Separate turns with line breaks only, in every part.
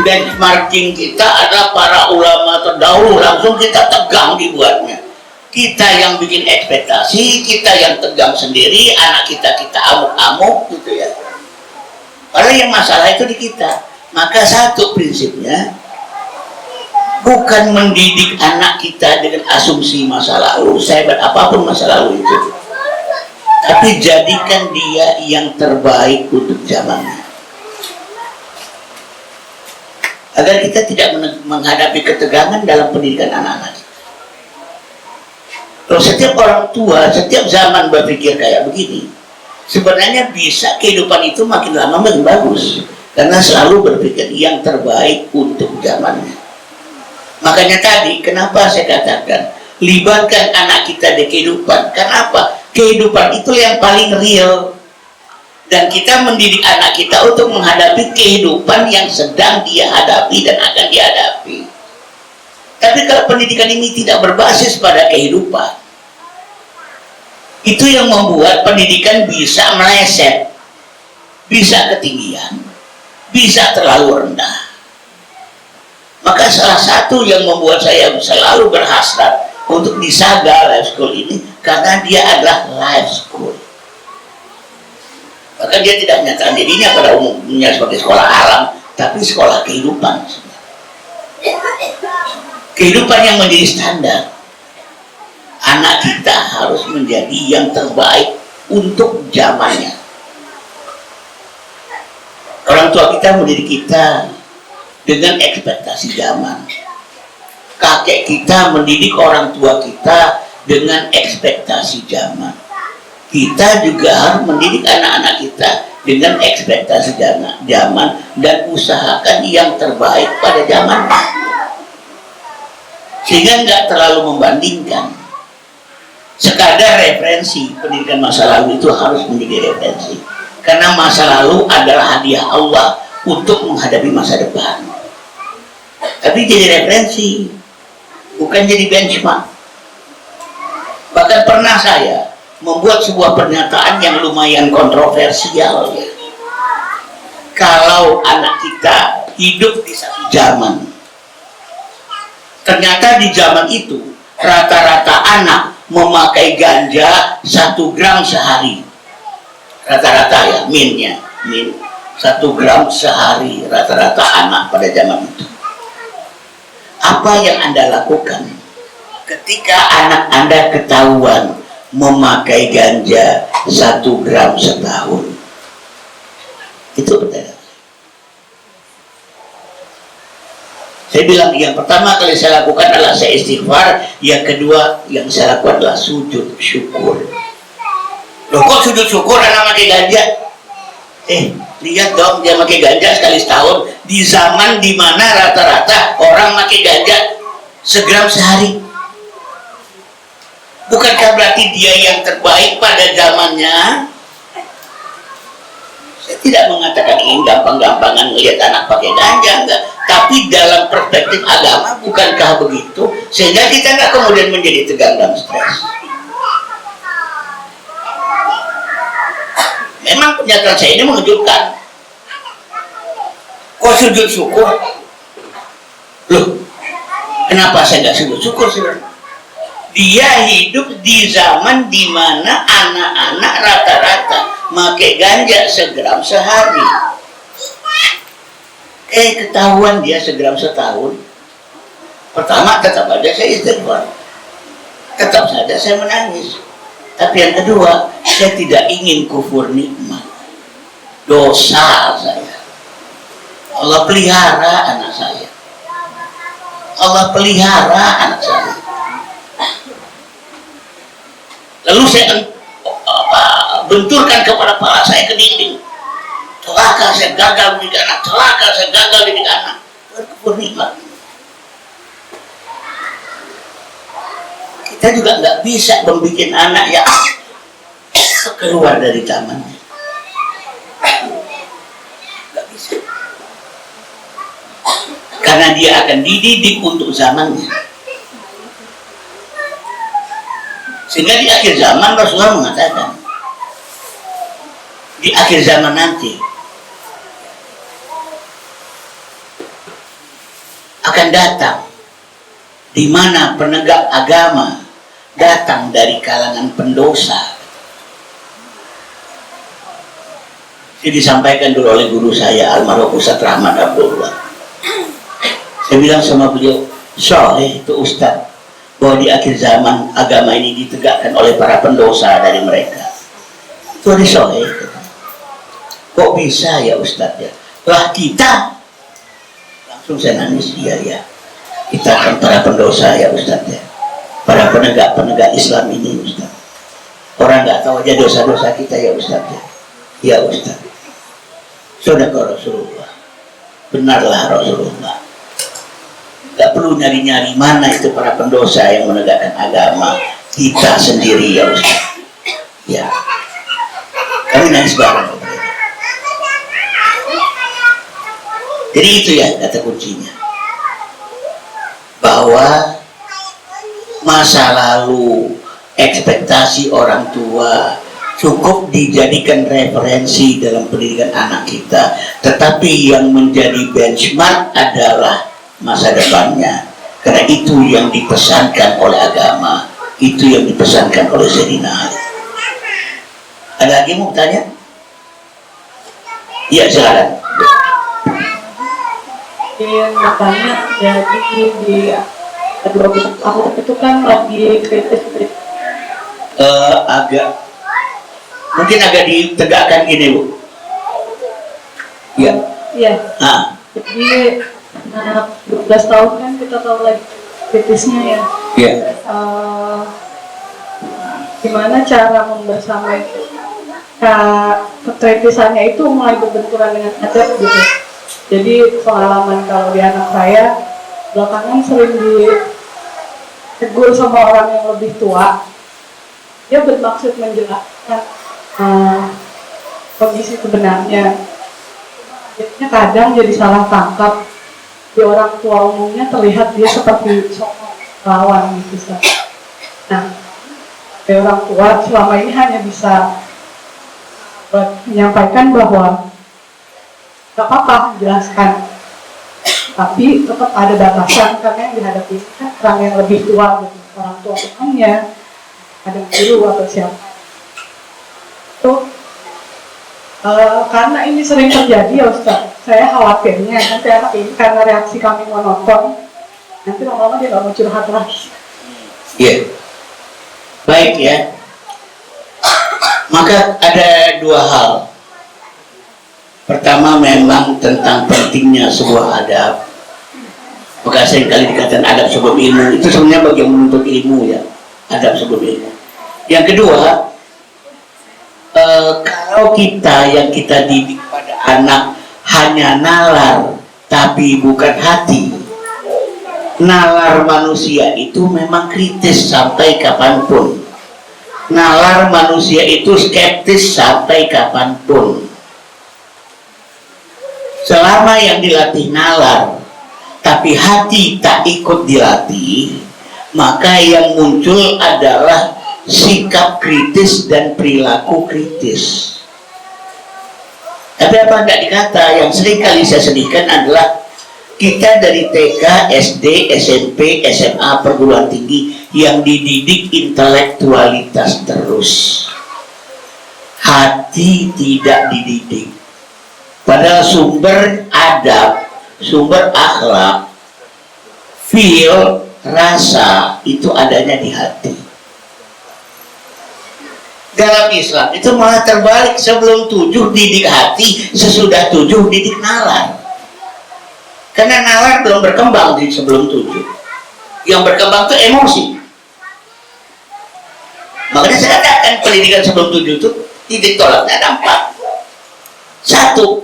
benchmarking kita adalah para ulama terdahulu, langsung kita tegang dibuatnya. Kita yang bikin ekspektasi, kita yang tegang sendiri, anak kita amuk-amuk gitu ya. Padahal yang masalah itu di kita. Maka satu prinsipnya, bukan mendidik anak kita dengan asumsi masa lalu, sehebat apapun masa lalu itu, tapi jadikan dia yang terbaik untuk zamannya, agar kita tidak menghadapi ketegangan dalam pendidikan anak-anak. Kalau setiap orang tua, setiap zaman berpikir kayak begini, sebenarnya bisa kehidupan itu makin lama makin bagus, karena selalu berpikir yang terbaik untuk zamannya. Makanya tadi, kenapa saya katakan libatkan anak kita di kehidupan? Kenapa? Kehidupan itu yang paling real, dan kita mendidik anak kita untuk menghadapi kehidupan yang sedang dia hadapi dan akan dihadapi. Tapi kalau pendidikan ini tidak berbasis pada kehidupan, itu yang membuat pendidikan bisa meleset, bisa ketinggian, bisa terlalu rendah. Maka salah satu yang membuat saya selalu berhasrat untuk di Saga Life School ini, karena dia adalah life school. Maka dia tidak menyatakan dirinya pada umumnya sebagai sekolah alam, tapi sekolah kehidupan. Kehidupan yang menjadi standar. Anak kita harus menjadi yang terbaik untuk zamannya. Orang tua kita mendidik kita dengan ekspektasi zaman. Kakek kita mendidik orang tua kita dengan ekspektasi zaman. Kita juga harus mendidik anak-anak kita dengan ekspektasi zaman dan usahakan yang terbaik pada zamannya. Sehingga nggak terlalu membandingkan. Sekadar referensi pendidikan masa lalu itu harus menjadi referensi. Karena masa lalu adalah hadiah Allah untuk menghadapi masa depan. Tapi jadi referensi, bukan jadi benchmark. Bahkan pernah saya membuat sebuah pernyataan yang lumayan kontroversial. Kalau anak kita hidup di satu zaman, ternyata di zaman itu rata-rata anak memakai ganja 1 gram sehari. Rata-rata ya, min 1 gram sehari rata-rata anak pada zaman itu. Apa yang Anda lakukan ketika anak Anda ketahuan memakai ganja 1 gram setahun? Itu pertanyaan. Saya bilang yang pertama kali saya lakukan adalah saya istighfar, yang kedua yang saya lakukan adalah sujud syukur. Loh kok sujud syukur anak pakai ganja? Lihat dong, dia pakai ganja sekali setahun di zaman dimana rata-rata orang pakai ganja 1 gram sehari. Bukankah berarti dia yang terbaik pada zamannya? Saya tidak mengatakan ini gampang-gampangan melihat anak pakai ganja, enggak. Tapi dalam perspektif agama bukankah begitu? Sehingga kita nggak kemudian menjadi tegang dan stres. Memang pernyataan saya ini mengejutkan. Kok sujud syukur? Loh, kenapa saya nggak sujud syukur sih? Dia hidup di zaman dimana anak-anak rata-rata pakai ganja 1 gram sehari. Ketahuan dia 1 gram setahun. Pertama tetap aja saya istighfar, tetap saja saya menangis. Tapi yang kedua, saya tidak ingin kufur nikmat, dosa saya. Allah pelihara anak saya, Allah pelihara anak saya. Lalu saya benturkan kepala saya ke dinding. Celaka saya gagal mendidik anak, celaka saya gagal mendidik anak. Kufur nikmat. Kita juga nggak bisa membuat anak yang keluar dari zamannya. Nggak bisa. Karena dia akan dididik untuk zamannya. Sehingga di akhir zaman Rasulullah mengatakan, di akhir zaman nanti akan datang, di mana penegak agama datang dari kalangan pendosa. Ini disampaikan dulu oleh guru saya, almarhum Ustaz Rahmat Abdullah. Saya bilang sama beliau, itu Ustaz, bahwa di akhir zaman agama ini ditegakkan oleh para pendosa dari mereka. Itu ada soheh. Kok bisa ya Ustaz ya? Lah kita, langsung saya nangis, iya. Kita kan para pendosa ya Ustaz ya. Para penegak Islam ini Ustaz. Orang nggak tahu aja dosa-dosa kita ya Ustaz ya. Ya Ustaz. Saudara Rasulullah. Benarlah Rasulullah. Gak perlu nyari-nyari mana itu para pendosa yang menegakkan agama. Kita sendiri ya Ustaz. Ya. Kami nangis bareng. Jadi itu ya kata kuncinya. Bahwa masa lalu, ekspektasi orang tua cukup dijadikan referensi dalam pendidikan anak kita, tetapi yang menjadi benchmark adalah masa depannya, karena itu yang dipesankan oleh agama, itu yang dipesankan oleh Sayyidina Ali. Ada lagi mau bertanya? Iya, silakan.
Yang bertanya, jadi di aku itu kan lagi kritis.
Mungkin agak ditegakkan gini, Bu.
Iya. Jadi 12 tahun kan kita tahu lagi kritisnya ya.
Iya.
Gimana cara membersamai kekritisannya itu mulai berbenturan dengan adab gitu. Jadi pengalaman kalau di anak saya belakangan sering ditegur sama orang yang lebih tua. Dia bermaksud menjelaskan kondisi sebenarnya. Jadinya kadang jadi salah tangkap. Di orang tua umumnya terlihat dia seperti sosok lawan gitu. Nah, dari orang tua selama ini hanya bisa menyampaikan bahwa gak apa-apa menjelaskan, tapi tetap ada batasan karena yang dihadapi kan orang yang lebih tua gitu. Orang tua umumnya ada guru atau siapa. Karena ini sering terjadi ya Ustaz, saya khawatirnya nanti anak ini karena reaksi kami monoton, nanti lama-lama dia gak mau curhat lagi.
Iya. Baik ya. Maka ada dua hal. Pertama memang tentang pentingnya sebuah adab. Maka seringkali dikatakan adab sebelum ilmu, itu sebenarnya bagi yang menuntut ilmu ya. Adab sebelum ilmu. Yang kedua, kalau yang kita didik pada anak hanya nalar tapi bukan hati, nalar manusia itu memang kritis sampai kapanpun, nalar manusia itu skeptis sampai kapanpun. Selama yang dilatih nalar tapi hati tak ikut dilatih, maka yang muncul adalah sikap kritis dan perilaku kritis. Tapi apa enggak dikata, yang sering kali saya sedihkan adalah kita dari TK, SD, SMP, SMA, perguruan tinggi yang dididik intelektualitas terus, hati tidak dididik. Padahal sumber adab, sumber akhlak, feel, rasa itu adanya di hati. Dalam Islam itu malah terbalik, sebelum 7 didik hati, sesudah 7 didik nalar. Karena nalar belum berkembang di sebelum 7. Yang berkembang itu emosi. Makanya saya katakan pendidikan sebelum 7 itu titik tolaknya ada 4. 1,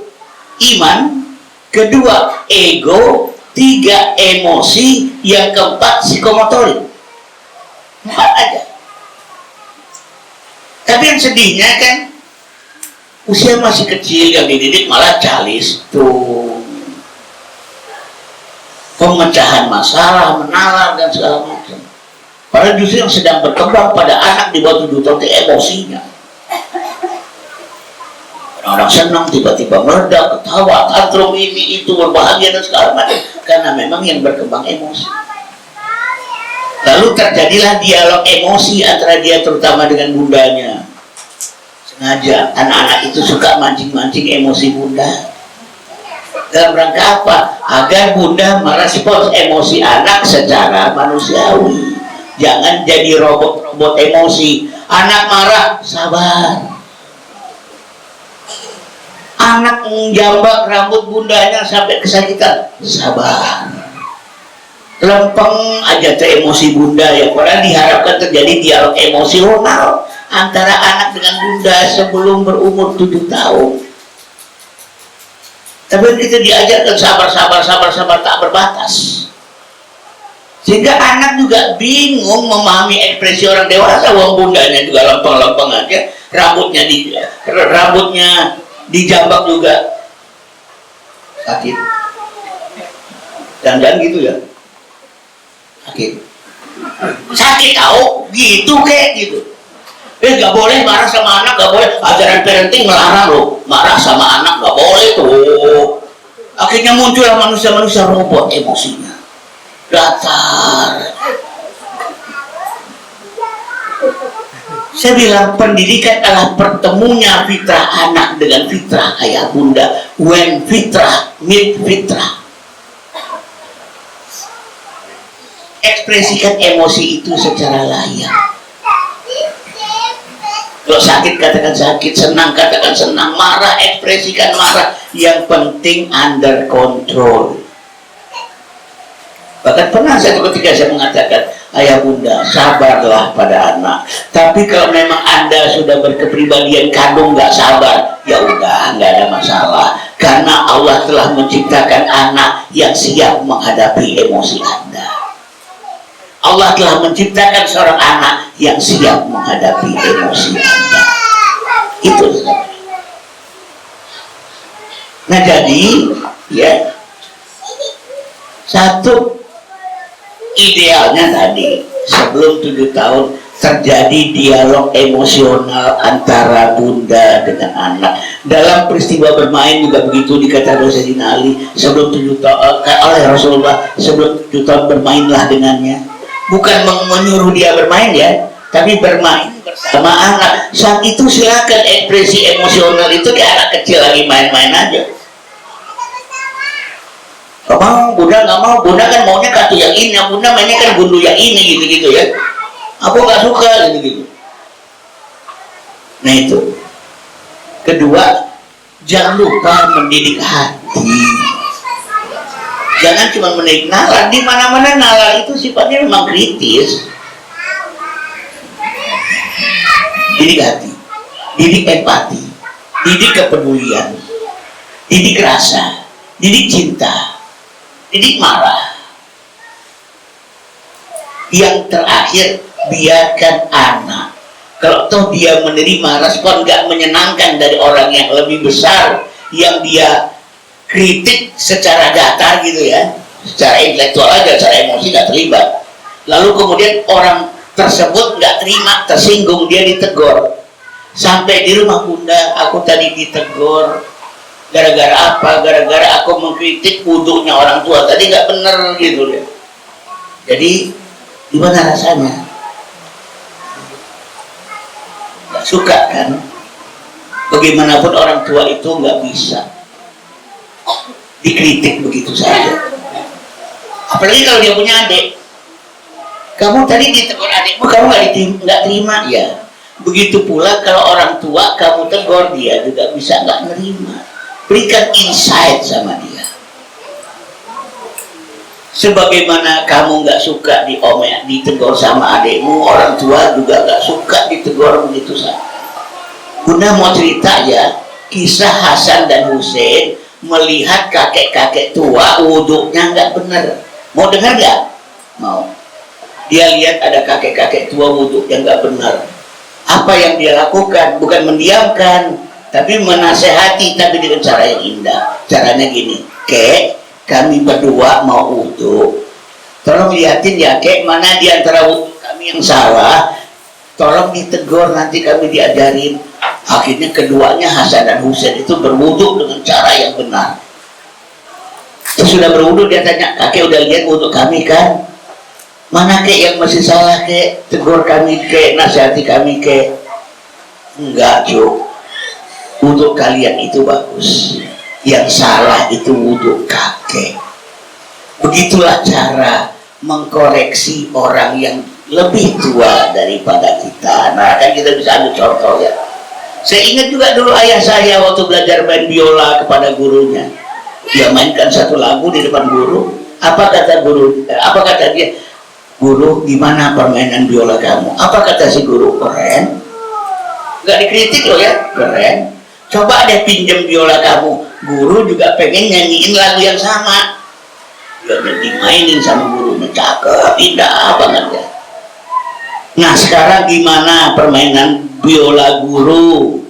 iman. 2, ego. 3, emosi. Yang keempat, psikomotorik. 4 aja. Tapi yang sedihnya kan usia masih kecil yang dididik malah calis tuh, pemecahan masalah, menalar dan segala macam. Padahal justru yang sedang berkembang pada anak di bawah 7 tahun itu emosinya. Orang senang tiba-tiba meledak, ketawa, tantrum ini itu berbahagia dan segala macam karena memang yang berkembang emosi. Lalu terjadilah dialog emosi antara dia terutama dengan bundanya. Sengaja anak-anak itu suka mancing-mancing emosi bunda. Dalam rangka apa? Agar bunda merespons emosi anak secara manusiawi. Jangan jadi robot-robot emosi. Anak marah, sabar. Anak menjambak rambut bundanya sampai kesakitan, sabar. Lempeng aja tuh emosi bunda ya. Padahal diharapkan terjadi dialog emosional antara anak dengan bunda sebelum berumur 7 tahun. Tapi kita diajarkan sabar tak berbatas. Sehingga anak juga bingung memahami ekspresi orang dewasa. Wong bundanya juga lempeng-lempeng aja, rambutnya dijambak juga sakit. Dan gitu ya. Sakit tahu gitu kayak gitu. Gak boleh marah sama anak, gak boleh. Ajaran parenting melarang loh, marah sama anak gak boleh tuh. Akhirnya muncullah manusia-manusia robot emosinya datar. Saya bilang pendidikan adalah pertemunya fitrah anak dengan fitrah ayah bunda. When fitrah meet fitrah. Ekspresikan emosi itu secara layak. Kalau sakit katakan sakit, senang katakan senang, marah ekspresikan marah. Yang penting under control. Bahkan pernah satu ketika saya mengatakan, ayah bunda sabarlah pada anak. Tapi kalau memang anda sudah berkepribadian kandung nggak sabar, ya udah nggak ada masalah. Karena Allah telah menciptakan anak yang siap menghadapi emosi anda. Allah telah menciptakan seorang anak yang siap menghadapi emosi anda. Itu saja. Nah jadi ya satu idealnya tadi sebelum 7 tahun terjadi dialog emosional antara bunda dengan anak. Dalam peristiwa bermain juga begitu dikatakan oleh Sayyidina Ali sebelum 7 tahun oleh Rasulullah, sebelum 7 tahun bermainlah dengannya. Bukan menyuruh dia bermain ya, tapi bermain bersama anak. Saat itu silakan ekspresi emosional itu di anak kecil lagi main-main aja. Gak mau, bunda gak mau, bunda kan maunya kartu yang ini, bunda mainnya kan gundu yang ini gitu-gitu ya. Aku gak suka gitu-gitu. Nah itu. Kedua, jangan lupa mendidik hati. Jangan cuma mendidik nalar. Di mana-mana nalar itu sifatnya memang kritis. Didik hati, didik empati, didik kepedulian, didik rasa, didik cinta, didik marah. Yang terakhir, biarkan anak. Kalau toh dia menerima respon gak menyenangkan dari orang yang lebih besar, yang dia kritik secara datar gitu ya, secara intelektual aja, secara emosi gak terlibat. Lalu kemudian orang tersebut gak terima, tersinggung, dia ditegur. Sampai di rumah, bunda, aku tadi ditegur. Gara-gara apa? Gara-gara aku mengkritik wudhunya orang tua tadi gak bener gitu ya. Jadi gimana rasanya? Gak suka kan? Bagaimanapun orang tua itu gak bisa dikritik begitu saja. Apalagi kalau dia punya adik. Kamu tadi ditegur adikmu, kamu nggak terima ya. Begitu pula kalau orang tua kamu tegur, dia juga bisa nggak nerima. Berikan insight sama dia. Sebagaimana kamu nggak suka ditegur sama adikmu, orang tua juga nggak suka ditegur begitu saja. Bunda mau cerita ya, kisah Hasan dan Hussein melihat kakek-kakek tua wuduknya nggak benar. Mau dengar nggak? Mau. Dia lihat ada kakek-kakek tua wuduk yang nggak benar. Apa yang dia lakukan? Bukan mendiamkan, tapi menasehati, tapi dengan cara yang indah. Caranya gini, kek, kami berdua mau wuduk. Tolong liatin ya kek, mana di antara wuduk kami yang salah. Tolong ditegur, nanti kami diajarin. Akhirnya keduanya Hasan dan Husain itu berwudu dengan cara yang benar. Sesudah berwudu dia tanya, kakek udah lihat wudu kami kan? Mana kek yang masih salah kek? Tegur kami kek, nasihati kami kek. Enggak Cuk, wudu kalian itu bagus. Yang salah itu wudu kakek. Begitulah cara mengkoreksi orang yang lebih tua daripada kita. Nah kan kita bisa ambil contoh ya. Saya ingat juga dulu ayah saya waktu belajar main biola kepada gurunya. Dia mainkan satu lagu di depan guru. Apa kata guru? Apa kata dia? Guru, gimana permainan biola kamu? Apa kata si guru? Keren. Gak dikritik loh ya, keren. Coba deh pinjam biola kamu. Guru juga pengen nyanyiin lagu yang sama. Dia dimainin sama gurunya, cakep, indah banget ya. Nah sekarang gimana permainan biola guru?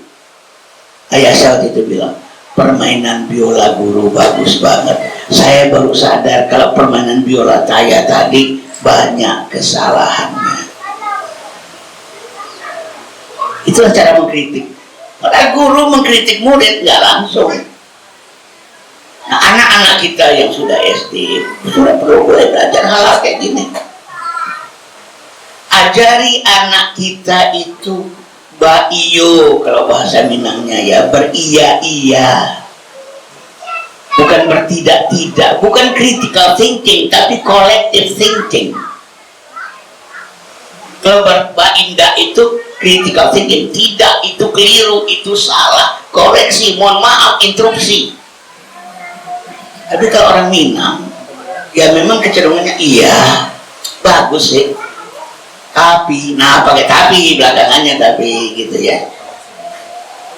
Ayah saya waktu itu bilang, permainan biola guru bagus banget. Saya baru sadar kalau permainan biola saya tadi banyak kesalahannya. Itulah cara mengkritik. Padahal guru mengkritik murid nggak langsung. Nah anak-anak kita yang sudah SD sudah perlu boleh belajar hal-hal kayak gini. Ajari anak kita itu baiyo, kalau bahasa Minangnya ya, beria-iya, bukan bertidak-tidak, bukan critical thinking tapi collective thinking. Kalau Indah itu critical thinking, tidak, itu keliru, itu salah, koreksi, mohon maaf, interupsi. Tapi kalau orang Minang ya memang kecenderungannya iya, bagus sih, tapi, nah pakai tapi belakangannya tapi gitu ya.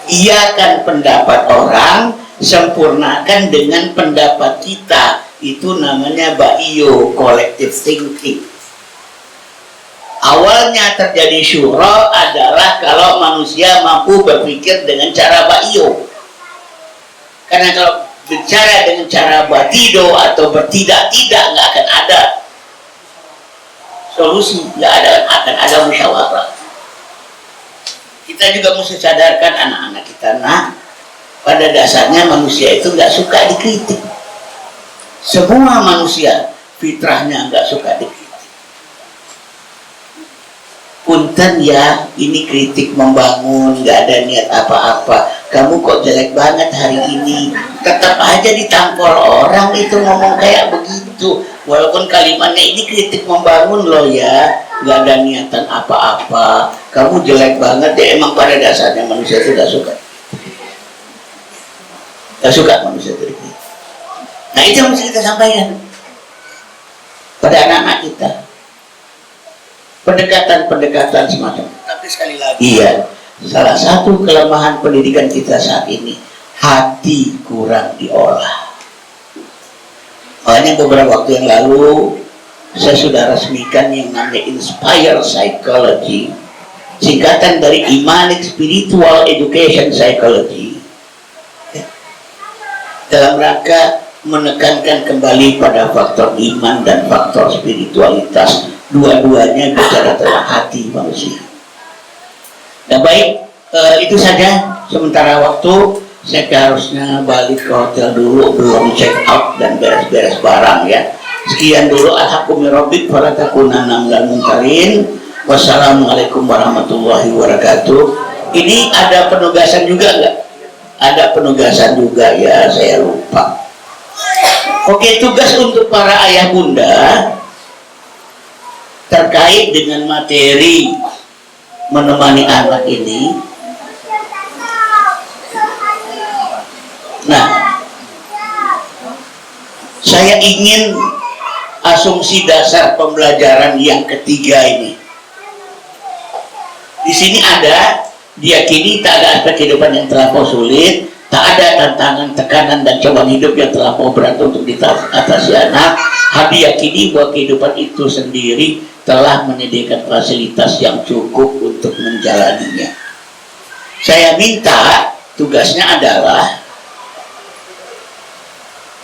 Iakan pendapat orang, sempurnakan dengan pendapat kita. Itu namanya baiyo, collective thinking. Awalnya terjadi syura adalah kalau manusia mampu berpikir dengan cara baiyo. Karena kalau bicara dengan cara batido atau bertidak-tidak nggak akan ada solusi, nggak akan ada musyawarah. Kita juga mesti sadarkan anak-anak kita, nah pada dasarnya manusia itu nggak suka dikritik. Semua manusia fitrahnya nggak suka dikritik. Punten ya, ini kritik membangun, nggak ada niat apa-apa. Kamu kok jelek banget hari ini. Tetap aja ditampol orang itu ngomong kayak begitu. Walaupun kalimatnya ini kritik membangun loh ya, nggak ada niatan apa-apa. Kamu jelek banget ya, emang pada dasarnya manusia itu nggak suka. Nggak suka manusia itu. Nah itu yang mesti kita sampaikan pada anak-anak kita. Pendekatan-pendekatan semacam. Tapi sekali lagi ya, salah satu kelemahan pendidikan kita saat ini, hati kurang diolah. Makanya beberapa waktu yang lalu saya sudah resmikan yang namanya Inspire Psychology, singkatan dari Imanic Spiritual Education Psychology, dalam rangka menekankan kembali pada faktor iman dan faktor spiritualitas. Dua-duanya bicara tentang hati manusia. Nah baik, itu saja sementara waktu. Saya harusnya balik ke hotel dulu, belum check out dan beres-beres barang ya. Sekian dulu, alhamdulillah, wala takunanna minal mumtarin. Wassalamualaikum warahmatullahi wabarakatuh. Ini ada penugasan juga nggak? Ada penugasan juga ya, saya lupa. Oke, tugas untuk para ayah bunda terkait dengan materi menemani anak ini. Nah, saya ingin asumsi dasar pembelajaran yang ketiga ini. Di sini ada, diyakini tak ada aspek kehidupan yang terlampau sulit, tak ada tantangan, tekanan, dan cobaan hidup yang terlampau berat untuk diatasi anak. Diyakini bahwa kehidupan itu sendiri telah menyediakan fasilitas yang cukup untuk menjalaninya. Saya minta, tugasnya adalah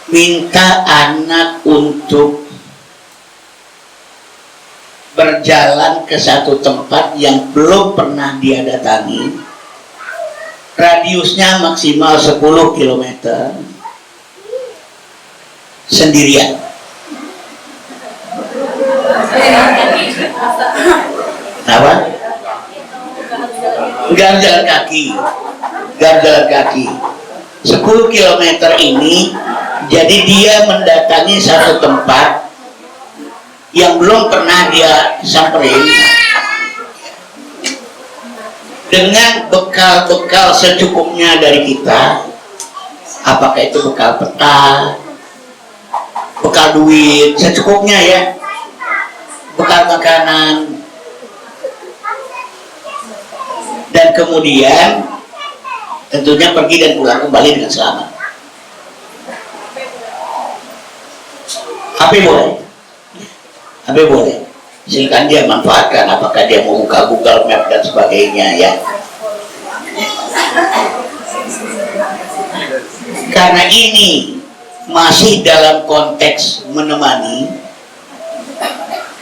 minta anak untuk berjalan ke satu tempat yang belum pernah dia datangi, radiusnya maksimal 10 kilometer, sendirian. Apa? Enggak jalan kaki. Enggak jalan kaki. 10 kilometer ini, jadi dia mendatangi satu tempat yang belum pernah dia samperin dengan bekal-bekal secukupnya dari kita. Apakah itu bekal peta, bekal duit, secukupnya ya, bekal makanan, dan kemudian tentunya pergi dan pulang kembali dengan selamat. HP boleh, HP boleh, silakan dia manfaatkan. Apakah dia mau buka Google Map dan sebagainya ya. Karena ini masih dalam konteks menemani,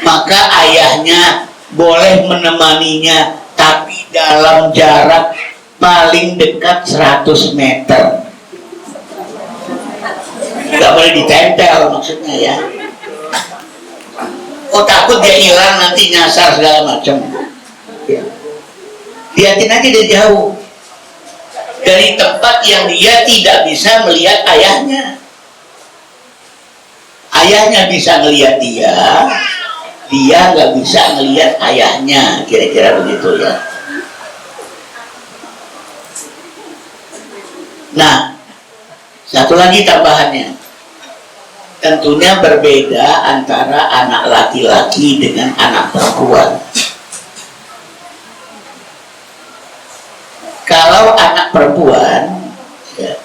maka ayahnya boleh menemaninya, tapi dalam jarak paling dekat 100 meter. Nggak boleh ditempel maksudnya ya. Oh, takut dia hilang nanti nyasar segala macam ya. Lihatin aja dia jauh dari tempat yang dia tidak bisa melihat ayahnya. Ayahnya bisa melihat dia, dia nggak bisa melihat ayahnya, kira-kira begitu ya. Nah, satu lagi tambahannya, tentunya berbeda antara anak laki-laki dengan anak perempuan. Kalau anak perempuan ya,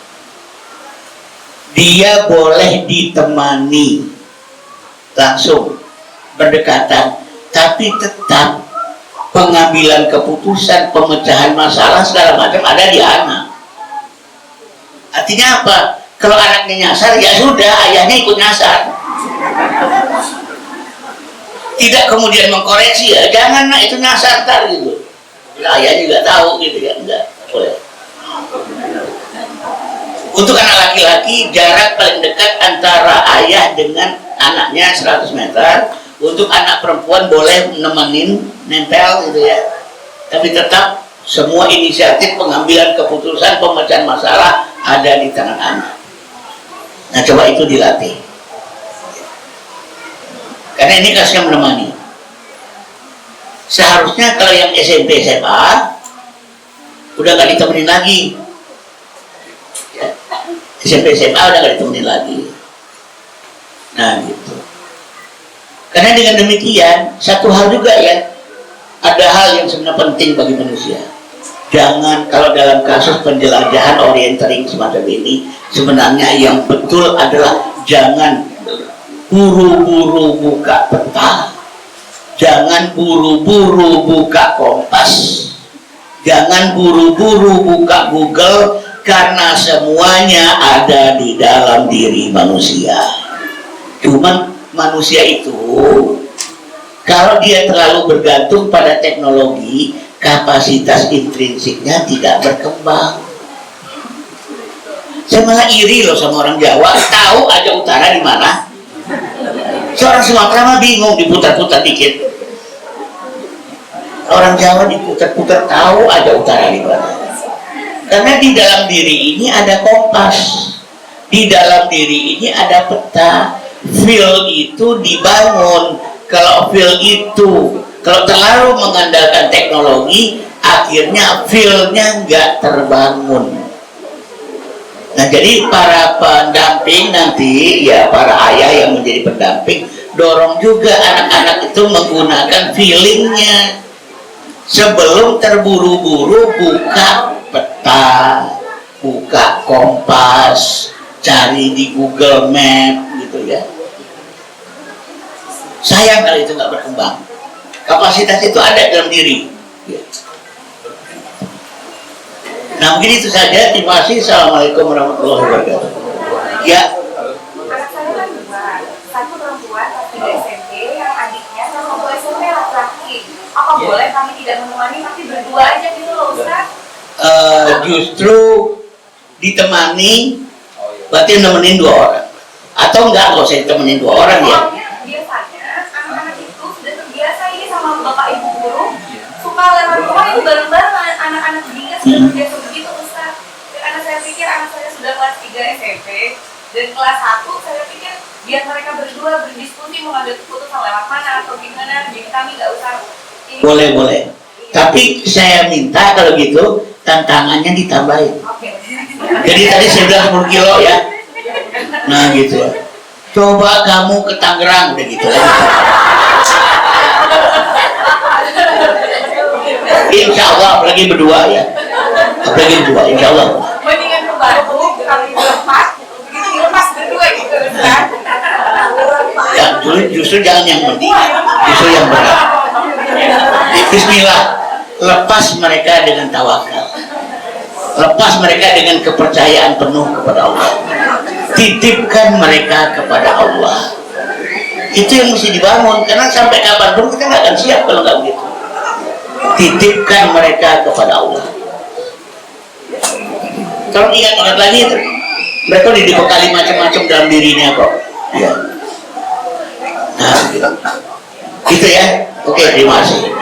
dia boleh ditemani langsung berdekatan, tapi tetap pengambilan keputusan, pemecahan masalah segala macam ada di anak. Artinya apa? Kalau anaknya nyasar, ya sudah, ayahnya ikut nyasar. Tidak kemudian mengkoreksi, ya jangan nak itu nyasar ntar gitu. Ya, ayah juga tahu gitu ya, enggak boleh. Untuk anak laki-laki, jarak paling dekat antara ayah dengan anaknya 100 meter. Untuk anak perempuan boleh nemenin, nempel gitu ya. Tapi tetap semua inisiatif pengambilan keputusan, pemecahan masalah ada di tangan anak. Nah, coba itu dilatih. Karena ini kasusnya menemani. Seharusnya kalau yang SMP SMA udah nggak ditemenin lagi. Ya. SMP SMA udah nggak ditemenin lagi. Nah gitu. Karena dengan demikian satu hal juga ya, ada hal yang sebenarnya penting bagi manusia. Jangan, kalau dalam kasus penjelajahan orientering semacam ini, sebenarnya yang betul adalah jangan buru-buru buka peta, jangan buru-buru buka Kompas, jangan buru-buru buka Google, karena semuanya ada di dalam diri manusia. Cuman manusia itu kalau dia terlalu bergantung pada teknologi, kapasitas intrinsiknya tidak berkembang. Saya malah iri loh sama orang Jawa, tahu aja utara di mana. Seorang Sumatera mah bingung, diputar-putar dikit. Orang Jawa diputar-putar, tahu aja utara di mana. Karena di dalam diri ini ada kompas, di dalam diri ini ada peta. Feel itu dibangun. Kalau feel itu, kalau terlalu mengandalkan teknologi, akhirnya feel-nya nggak terbangun. Nah, jadi para pendamping nanti, ya para ayah yang menjadi pendamping, dorong juga anak-anak itu menggunakan feelingnya sebelum terburu-buru buka peta, buka Kompas, cari di Google Map gitu ya. Sayang kalau itu nggak berkembang. Kapasitas itu ada dalam diri. Nah, mungkin itu saja. Terima kasih. Assalamualaikum warahmatullahi wabarakatuh. Ya.
Anak saya kan dua, satu perempuan, satu SMP, yang adiknya sama SMP laki-laki. Apa boleh kami tidak menemani, tapi berdua aja gitu loh, Ustaz?
justru ditemani, berarti nemenin 2 orang atau enggak usah ditemenin 2 orang ya.
Soalnya biasanya anak-anak itu sudah terbiasa ini sama bapak ibu guru, suka lewat rumah itu bareng-bareng anak-anak dia sudah terbiasa begitu Ustaz. Karena saya pikir anak saya sudah kelas 3 SMP dan kelas 1 saya pikir biar mereka berdua berdiskusi mengambil keputusan lewat mana atau gimana, jadi kami nggak usah ini.
Boleh. Tapi saya minta kalau gitu tantangannya ditambahin.
Oke.
Jadi tadi saya bilang 10 kilo ya. Nah gitu. Coba kamu ke Tangerang udah gitu lah. Insya Allah apalagi berdua ya. Apalagi berdua insya Allah.
Mendingan ke Batu kami dilepas, begitu dilepas berdua gitu Ustaz.
Ya, justru jangan yang penting, justru yang berat. Bismillah, lepas mereka dengan tawakal, lepas mereka dengan kepercayaan penuh kepada Allah, titipkan mereka kepada Allah. Itu yang mesti dibangun, karena sampai kapanpun kita nggak akan siap kalau nggak begitu. Titipkan mereka kepada Allah. Kalau ingat-ingat lagi, mereka dibekali macam-macam dalam dirinya kok. Ya. Nah, gitu ya. Oke, terima kasih.